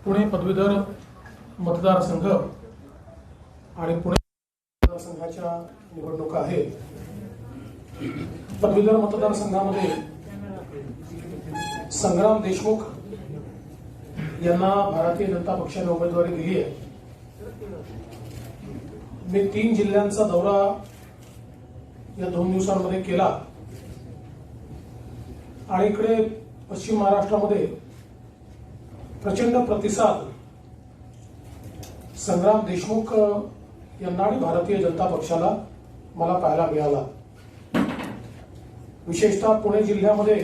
पुणे पदवीधर मतदारसंघ आणि पुणे मतदारसंघाच्या निवडणुका आहेत. पदवीधर मतदारसंघामध्ये संग्राम देशमुख यांना भारतीय जनता पक्षाने उमेदवारी दिली आहे. मी 3 जिल्ह्यांचा दौरा या 2 दिवसांमध्ये केला आणि इकडे पश्चिम महाराष्ट्रामध्ये प्रचंड प्रतिसाद संग्राम देशमुख यांना आणि भारतीय जनता पक्षाला मला पाहायला मिळाला. विशेषतः पुणे जिल्ह्यामध्ये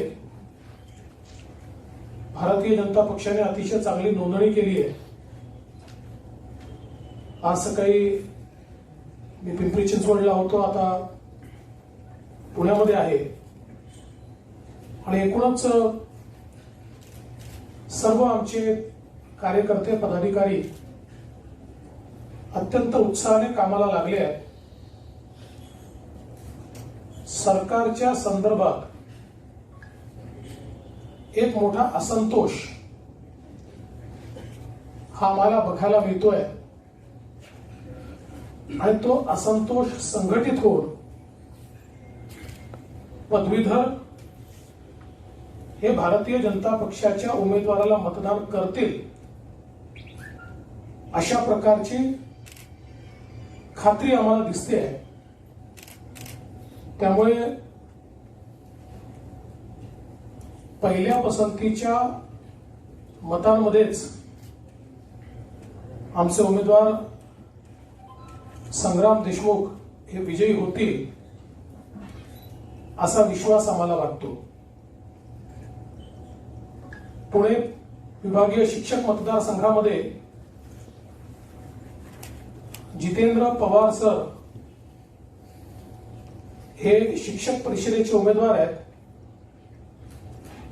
भारतीय जनता पक्षाने अतिशय चांगली नोंदणी केली आहे. आज सकाळी मी पिंपरी चिंचवडला होतो, आता पुण्यामध्ये आहे आणि एकूणच सर्व आमचे कार्यकर्ते पदाधिकारी अत्यंत उत्साहाने कामाला लागले आहेत. सरकारच्या संदर्भात एक मोठा असंतोष हा आम्हाला बघायला मिळतोय आणि तो असंतोष संघटित होऊन पदवीधर हे भारतीय जनता पक्षाच्या उमेदवाराला मतदान करतील अशा प्रकारची खात्री आम्हाला दिसते आहे. त्यामुळे पहिल्या पसंतीच्या मतांमध्येच आमचे उमेदवार संग्राम देशमुख हे विजयी होतील असा विश्वास आम्हाला वाटतो. पुणे विभागीय शिक्षक मतदारसंघामध्ये जितेंद्र पवार सर हे शिक्षक परिषदेचे उमेदवार आहेत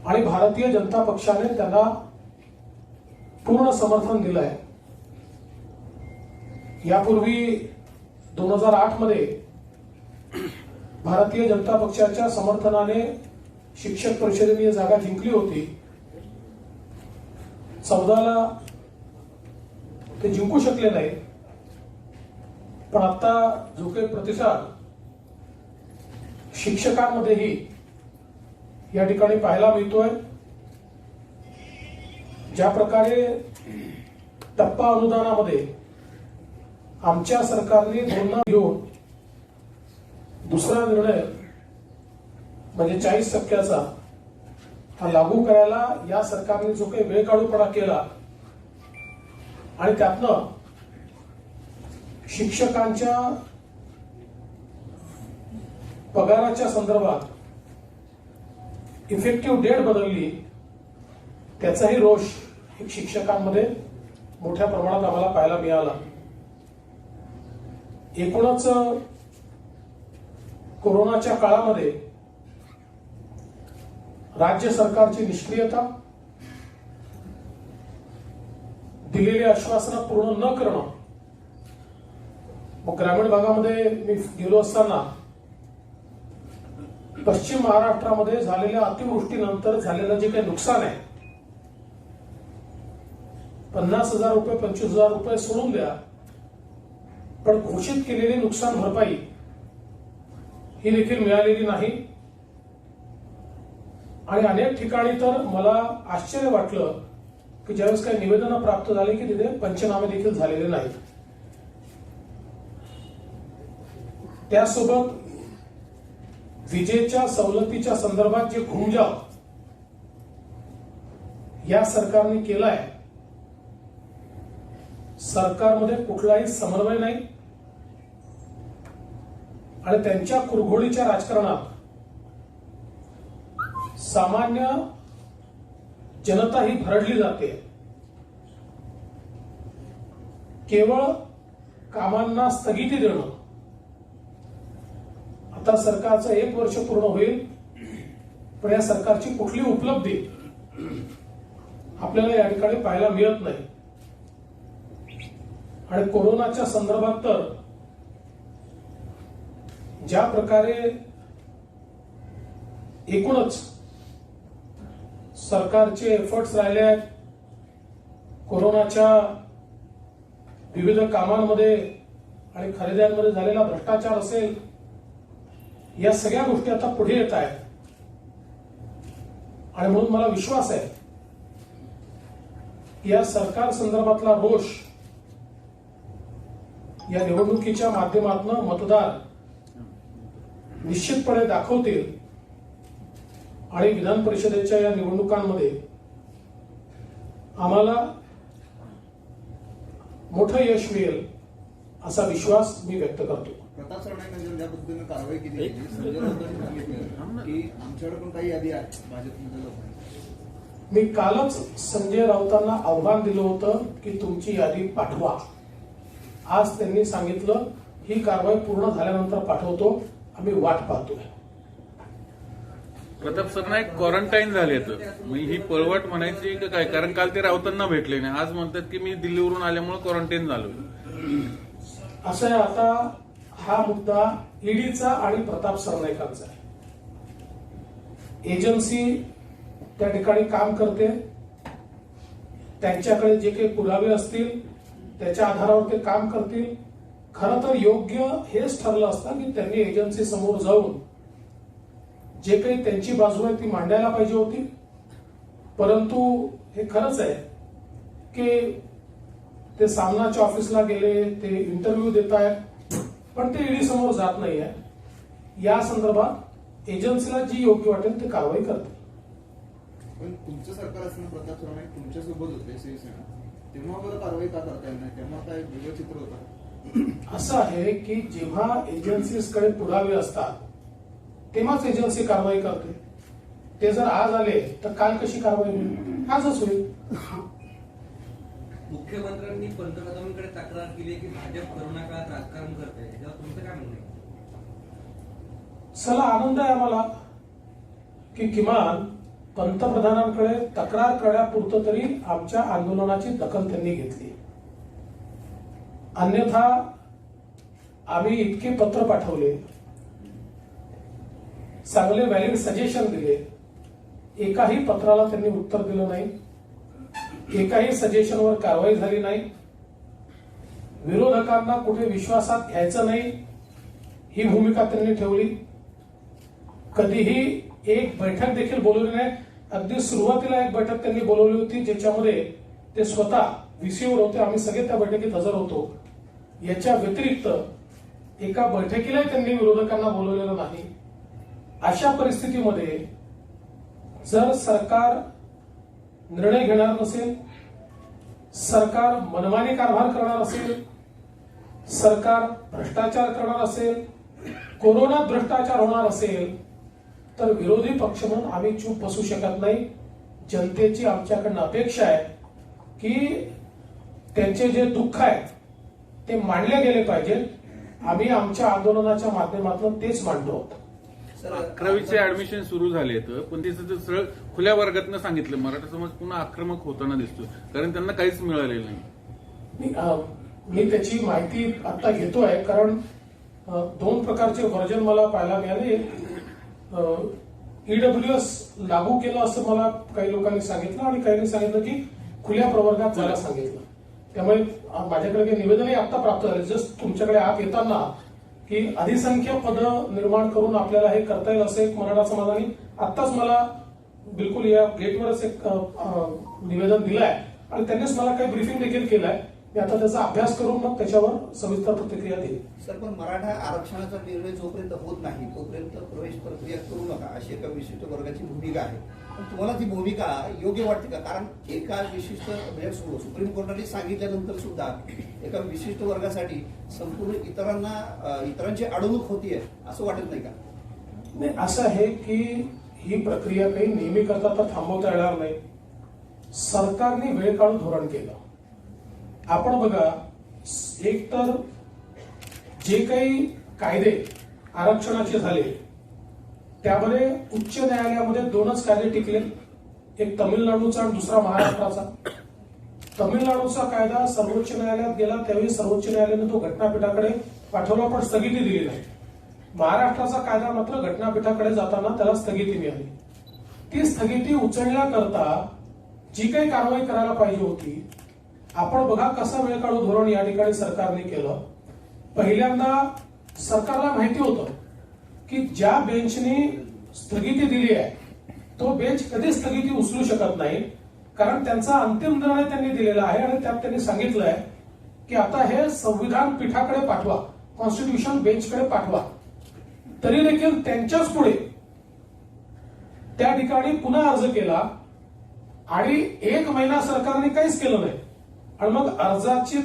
आणि भारतीय जनता पक्षाने त्यांना पूर्ण समर्थन दिलं आहे. यापूर्वी 2008 मध्ये भारतीय जनता पक्षाच्या समर्थनाने शिक्षक परिषदेने जागा जिंकली होती. 14ला ते जिंकू शकले नाही, पण आता जो काही प्रतिसाद शिक्षकांमध्येही या ठिकाणी पाहायला मिळतोय, ज्या प्रकारे टप्पा अनुदानामध्ये आमच्या सरकारने धोरण घेऊन दुसरा निर्णय म्हणजे 40% हा लागू करायला या सरकारने जो काही वेळकाढूपणा केला आणि त्यातनं शिक्षकांच्या पगाराच्या संदर्भात इफेक्टिव्ह डेट बदलली, त्याचाही रोष शिक्षकांमध्ये मोठ्या प्रमाणात आम्हाला पाहायला मिळाला. एकूणच कोरोनाच्या काळामध्ये राज्य सरकारची निष्क्रियता, दिलेली आश्वासनं पूर्ण न करणं, मग ग्रामीण भागामध्ये मी गेलो असताना पश्चिम महाराष्ट्रामध्ये झालेल्या अतिवृष्टीनंतर झालेलं जे काही नुकसान आहे, 50,000 रुपये 25,000 रुपये सोडून द्या, पण घोषित केलेली नुकसान भरपाई ही देखील मिळालेली नाही. आणि अनेक ठिकाणी तर मला आश्चर्य वाटलं की ज्यावेळेस काही निवेदनं प्राप्त झाली की तिथे पंचनामे देखील झालेले नाहीत. त्यासोबत विजेच्या सवलतीच्या संदर्भात जे घुमजाव या सरकारने केलाय, सरकारमध्ये कुठलाही समन्वय नाही आणि त्यांच्या कुरघोडीच्या राजकारणात सामान्य जनता ही भरडली जाते. केवळ कामांना स्थगिती देणं. आता सरकारचं 1 वर्ष पूर्ण होईल, पण या सरकारची कुठली उपलब्धी आपल्याला या ठिकाणी पाहायला मिळत नाही. आणि कोरोनाच्या संदर्भात तर ज्या प्रकारे एकूणच सरकारचे एफर्ट्स राहिले आहेत, कोरोनाच्या विविध कामांमध्ये आणि खरेद्यांमध्ये झालेला भ्रष्टाचार असेल, या सगळ्या गोष्टी आता पुढे येत आहेत. आणि म्हणून मला विश्वास आहे या सरकार संदर्भातला रोष या निवडणुकीच्या माध्यमातून मतदार निश्चितपणे दाखवतील आणि विधान परिषदेच्या या निवडणुकांमध्ये आम्हाला मोठं यश मिळेल असा विश्वास मी व्यक्त करतो. प्रताप सरनाईकांनी ज्या पद्धतीने कारवाई केली संजय राऊतांनी सांगितलं की आमच्याकडे पण काही यादी आहे भाजपमधल्या लोकांची. मी कालच संजय राऊतांना आव्हान दिलं होतं की तुमची यादी पाठवा. आज त्यांनी सांगितलं ही कारवाई पूर्ण झाल्यानंतर पाठवतो, आम्ही वाट पाहतोय. प्रताप सरनाईक क्वारंटाईन झाले तर ही पळवाट म्हणायची का काय? कारण काल ते राऊतांना भेटले नाही, आज म्हणतात की मी दिल्लीवरून आल्यामुळे क्वारंटाईन झालोय. असं आहे, आता हा मुद्दा ईडीचा आणि प्रताप सरनाईकांचा आहे. एजन्सी त्या ठिकाणी काम करते, त्यांच्याकडे जे काही पुरावे असतील त्याच्या आधारावर ते काम करतील. खरं तर योग्य हेच ठरलं असतं की त्यांनी एजन्सी समोर जाऊन जे काही त्यांची बाजू आहे ती मांडायला पाहिजे होती. परंतु हे खरंच आहे की ते सामनाच्या ऑफिसला गेले, ते इंटरव्ह्यू देत आहेत, पण ते ईडी समोर जात नाही आहे. या संदर्भात एजन्सीला जी योग्य वाटेल ते कारवाई करते. पण तुमचं सरकार असताना प्रताप सरनाईक तुमच्यासोबत होते शिवसेना, तेव्हा बरं कारवाई का करता येईल नाही? तेव्हा काय वेगळं चित्र होतं? असं आहे की जेव्हा एजन्सीकडे पुरावे असतात तेव्हाच एजन्सी कारवाई करते. ते जर आज आले तर काल कशी कारवाई होईल? आजच होईल. मुख्यमंत्र्यांनी पंतप्रधानांकडे तक्रार केली की भाजप कोरोना काळात राजकारण करते, यावर तुमचं काय म्हणणं आहे? चला, आनंद आहे आम्हाला की किमान पंतप्रधानांकडे तक्रार करण्यापुरतं तरी आमच्या आंदोलनाची दखल त्यांनी घेतली. अन्यथा आम्ही इतके पत्र पाठवले, चांगले व्हॅलिड सजेशन दिले, एकाही पत्राला त्यांनी उत्तर दिलं नाही, एकाही सजेशनवर कारवाई झाली नाही. विरोधकांना कुठे विश्वासात घ्यायचं नाही ही भूमिका त्यांनी ठेवली. कधीही एक बैठक देखील बोलवली नाही. अगदी सुरुवातीला एक बैठक त्यांनी बोलवली होती ज्याच्यामध्ये ते स्वतः व्हीसीवर होते, आम्ही सगळे त्या बैठकीत हजर होतो. याच्या व्यतिरिक्त एका बैठकीलाही त्यांनी विरोधकांना बोलवलेलं नाही. अशा परिस्थितीमध्ये जर सरकार निर्णय घेणार नसेल, सरकार मनमानी कारभार करणार असेल, सरकार भ्रष्टाचार करणार असेल, कोरोनात भ्रष्टाचार होणार असेल, तर विरोधी पक्ष म्हणून आम्ही चूप बसू शकत नाही. जनतेची आमच्याकडनं अपेक्षा आहे की त्यांचे जे दुःख आहे ते मांडले गेले पाहिजे. आम्ही आमच्या आंदोलनाच्या माध्यमातून तेच मांडतो. 11वीचे ऍडमिशन सुरू झाले तर पण त्याचं सरळ खुल्या वर्गातनं सांगितलं. मराठा समाज पुन्हा आक्रमक होताना दिसतो, कारण त्यांना काहीच मिळालेलं नाही. मी त्याची माहिती आता घेतोय, कारण दोन प्रकारचे व्हर्जन मला पाहायला मिळाले. ईडब्ल्यूएस लागू केलं असं मला काही लोकांनी सांगितलं आणि काहींनी सांगितलं की खुल्या प्रवर्गात जायला सांगितलं. त्यामुळे माझ्याकडे काही निवेदनही आता प्राप्त झाले जस्ट तुमच्याकडे आत येताना की अधिसंख्य पद निर्माण करून आपल्याला हे करता येईल असं एक मराठा समाजाने आत्ताच मला बिलकुल या गेटवरच एक निवेदन दिलंय आणि त्यांनीच मला काही ब्रीफिंग देखील केलंय. मी आता त्याचा अभ्यास करून मग त्याच्यावर सविस्तर प्रतिक्रिया देईल. सर, पण मराठा आरक्षणाचा निर्णय जोपर्यंत होत नाही तोपर्यंत प्रवेश प्रक्रिया करू नका अशी एका विशिष्ट वर्गाची भूमिका आहे. पण तुम्हाला ती भूमिका योग्य वाटते का? कारण एका विशिष्ट म्हणजे सुप्रीम कोर्टाने सांगितल्यानंतर सुद्धा एका विशिष्ट वर्गासाठी संपूर्ण इतरांची अडवणूक होतीये असं वाटत नाही का? नाही, असं आहे की ही प्रक्रिया काही नेहमी करता तर थांबवता येणार नाही. सरकारने वेळ काढून धोरण केलं. आपण बघा, एक तर जे काही कायदे आरक्षणाचे झाले त्यामध्ये उच्च न्यायालयामध्ये दोनच कायदे टिकले, एक तमिळनाडूचा आणि दुसरा महाराष्ट्राचा. तमिळनाडूचा कायदा सर्वोच्च न्यायालयात गेला, त्यावेळी सर्वोच्च न्यायालयाने तो घटनापीठाकडे पाठवला पण स्थगिती दिली नाही. महाराष्ट्राचा कायदा मात्र घटनापीठाकडे जाताना त्याला स्थगिती मिळाली. ती स्थगिती उचलण्याकरता जी काही कारवाई करायला पाहिजे होती आपण बघा कसं वेळ काढू धोरण या ठिकाणी सरकारने केलं. पहिल्यांदा सरकारला माहिती होतं की ज्या बेंचनी स्थगिती दिली आहे तो बेंच कधी स्थगिती उचलू शकत नाही, कारण त्यांचा अंतिम निर्णय त्यांनी दिलेला आहे आणि त्यात त्यांनी सांगितलंय की आता हे संविधान पीठाकडे पाठवा, कॉन्स्टिट्यूशन बेंचकडे पाठवा. तरी देखील त्यांच्याच पुढे त्या ठिकाणी पुन्हा अर्ज केला आणि 1 महिना सरकारने काहीच केलं नाही. आणि मग अर्जाची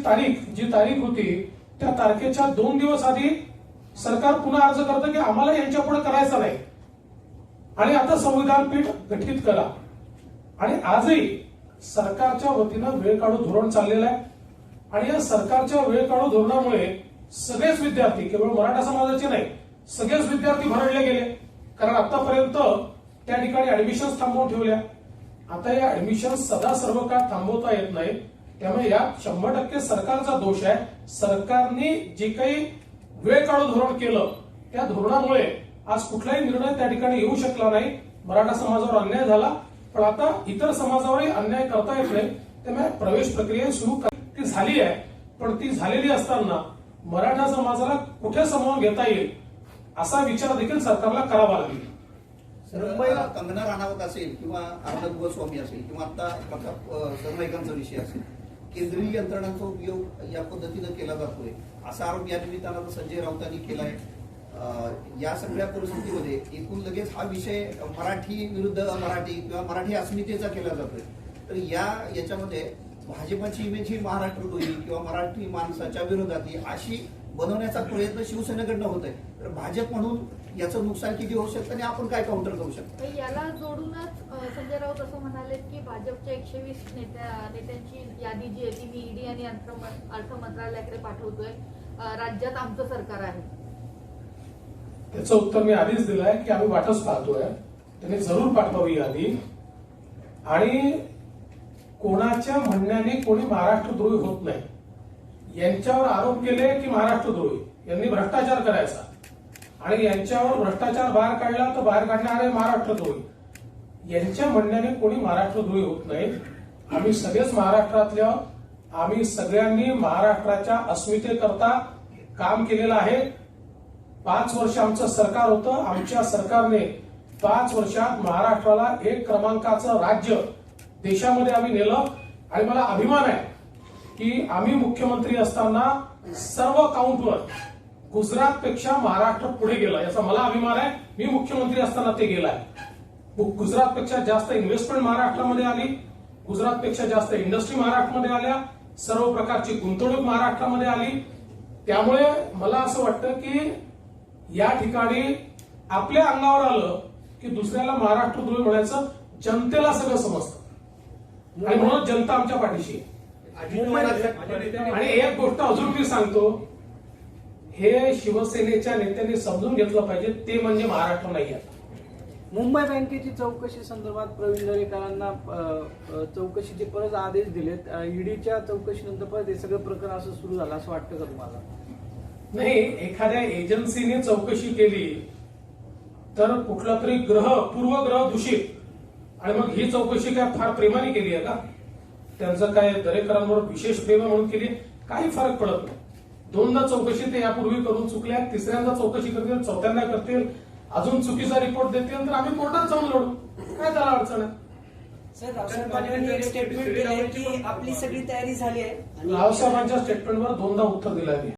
जी तारीख होती त्या तारखेच्या 2 दिवस आधी सरकार पुन्हा अर्ज करतं की आम्हाला यांच्या पुढे करायचं नाही आणि आता संविधान पीठ गठीत करा. आणि आजही सरकारच्या वतीनं वेळ काढू धोरण चाललेलं आहे आणि या सरकारच्या वेळ काढू धोरणामुळे सगळेच विद्यार्थी, केवळ मराठा समाजाचे नाही, सगळेच विद्यार्थी भरडले गेले. कारण आतापर्यंत त्या ठिकाणी ऍडमिशन थांबवून ठेवल्या. आता या ऍडमिशन सदा सर्व काळ थांबवता येत नाही. त्यामुळे यात 100% सरकारचा दोष आहे. सरकारने जे काही वेळ काढू धोरण केलं त्या धोरणामुळे आज कुठलाही निर्णय त्या ठिकाणी येऊ शकला नाही. मराठा समाजावर अन्याय झाला, पण आता इतर समाजावरही अन्याय करता येत नाही. त्यामुळे प्रवेश प्रक्रिया सुरू ती झाली आहे, पण ती झालेली असताना मराठा समाजाला कुठे सामावून घेता येईल असा विचार देखील सरकारला करावा लागेल. मुंबईला कंगना राणावत असेल किंवा अर्णब गोस्वामी असेल किंवा आता सरनाईकांचा विषय असेल, केंद्रीय यंत्रणांचा उपयोग या पद्धतीनं केला जातोय असा आरोप या निमित्तानं संजय राऊतांनी केलाय. या सगळ्या परिस्थितीमध्ये एकूण लगेच हा विषय मराठी विरुद्ध मराठी किंवा मराठी अस्मितेचा केला जातोय. तर याच्यामध्ये भाजपाची इमेज ही महाराष्ट्रद्रोही किंवा मराठी माणसाच्या विरोधातली अशी बनवण्याचा प्रयत्न शिवसेनेकडनं होत आहे. तर भाजप म्हणून याचं नुकसान किती होऊ शकतं आणि आपण काय काउंटर करू शकतो? याला जोडूनच संजय राऊत असं म्हणाले की भाजपच्या 120 नेत्यांची यादी जी आहे ती मी ईडी आणि अर्थ मंत्रालयाकडे पाठवतोय. राज्यात आमचं सरकार आहे. त्याचं उत्तर मी आधीच दिलं आहे की आम्ही वाटच पाहतोय. त्यांनी जरूर पाठवावी यादी. आणि कोणाच्या म्हणण्याने कोणी महाराष्ट्रद्रोही होत नाही. यांच्यावर आरोप केले की महाराष्ट्रद्रोही, यांनी भ्रष्टाचार करायचा आणि यांच्यावर भ्रष्टाचार बाहेर काढला तर बाहेर काढणारे महाराष्ट्रद्रोही. यांच्या म्हणण्याने कोणी महाराष्ट्रद्रोही होत नाही. आम्ही सगळेच महाराष्ट्रातल्या, आम्ही सगळ्यांनी महाराष्ट्राच्या अस्मितेकरता काम केलेलं आहे. 5 वर्ष आमचं सरकार होतं. आमच्या सरकारने 5 वर्षात महाराष्ट्राला 1 क्रमांकाचं राज्य देशामध्ये आम्ही नेलं. आणि मला अभिमान आहे की आम्ही मुख्यमंत्री असताना सर्व काउंटवर गुजरातपेक्षा महाराष्ट्र पुढे गेला, याचा मला अभिमान आहे. मी मुख्यमंत्री असताना ते गेलाय. गुजरातपेक्षा जास्त इन्व्हेस्टमेंट महाराष्ट्रामध्ये आली, गुजरातपेक्षा जास्त इंडस्ट्री महाराष्ट्रामध्ये आल्या, सर्व प्रकारची गुंतवणूक महाराष्ट्रामध्ये आली. त्यामुळे मला असं वाटतं की या ठिकाणी आपल्या अंगावर आलं की दुसऱ्याला महाराष्ट्रद्रोही म्हणायचं. जनतेला सगळं समजतं आणि म्हणून जनता आमच्या पाठीशी आहे. आणि एक गोष्ट अजून मी सांगतो, हे शिवसेनेच्या नेत्यांनी समजून घेतलं पाहिजे, ते म्हणजे महाराष्ट्र नाही आहे. मुंबई बँकेची चौकशी संदर्भात प्रवीण दरेकरांना चौकशीचे परत आदेश दिलेत. ईडीच्या चौकशीनंतर परत हे सगळं प्रकरण असं सुरू झालं असं वाटतं का तुम्हाला? नाही, एखाद्या एजन्सीने चौकशी केली तर कुठला तरी पूर्वग्रह दूषित, आणि मग ही चौकशी काय फार प्रेमाने केली आहे का? त्यांचं काय दरेकरांवर विशेष प्रेम म्हणून केली? काही फरक पडत नाही. 2दा चौकशी ते यापूर्वी करून चुकल्या, 3ऱ्यांदा चौकशी करतील, 4थ्यांदा करतील, अजून चुकीचा रिपोर्ट देतील तर आम्ही कोर्टात जाऊन लढू. काय त्याला अडचण आहे? सर, रावसाहेबांनी एक स्टेटमेंट दिलंय की आपली सगळी तयारी झाली आहे. रावसाहेबांच्या स्टेटमेंटवर 2दा उत्तर दिलं आहे.